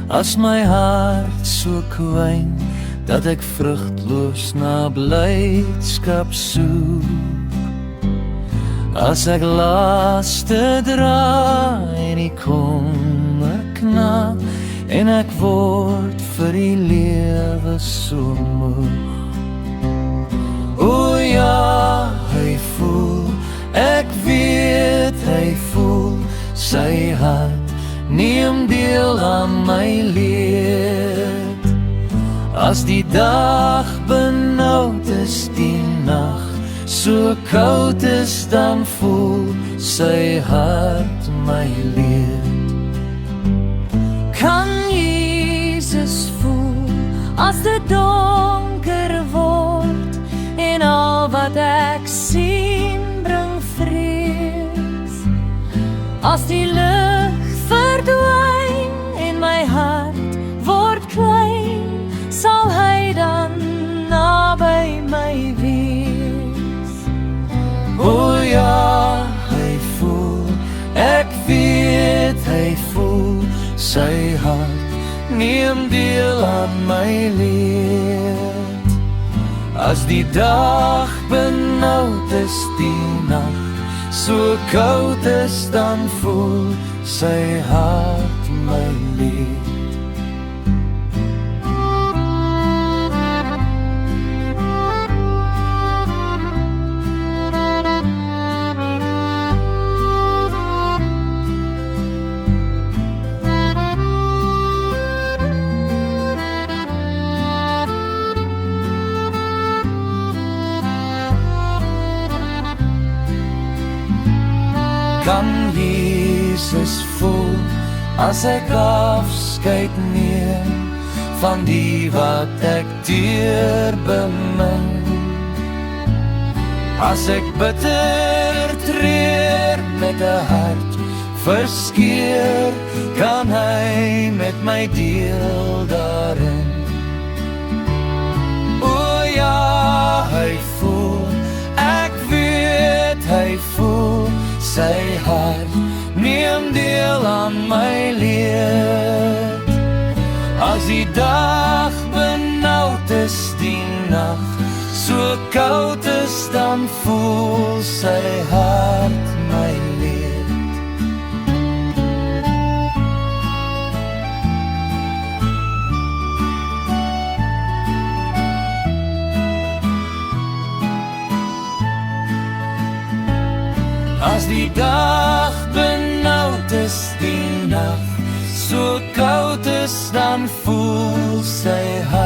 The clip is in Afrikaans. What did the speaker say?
As my hart so kwyn, dat ek vrugtloos na blydskap soek. As ek laste dra en die kommer knap, en ek word vir die lewe so moeg. O ja, hy voel, ek weet hy voel, sy hart neem deel aan my leed. As die dag benoud is, die nag so koud is, dan voel sy hart my leed. Kan Jesus voel as dit donker word en al wat ek sien bring vrees? As die lig verdwyn en my hart word klein, sal hy dan naby my wees? O ja, hy voel, ek weet hy voel, sy hart neem deel aan my leed. As die dag benoud is, die nag so koud is, dan voel sy hart my leed. Kan Jesus voel as ek afskeid neem van die wat ek deur bemin? As ek bitter treur met 'n hart verskeur, kan hy met my deel daarin? O ja, hy voel, ek weet hy voel, sy hart neem deel aan my leed. As die dag benoud is, die nag so koud is, dan voel sy hart my leed. As die dag benoud is, die nag so koud is, dan voel sy hart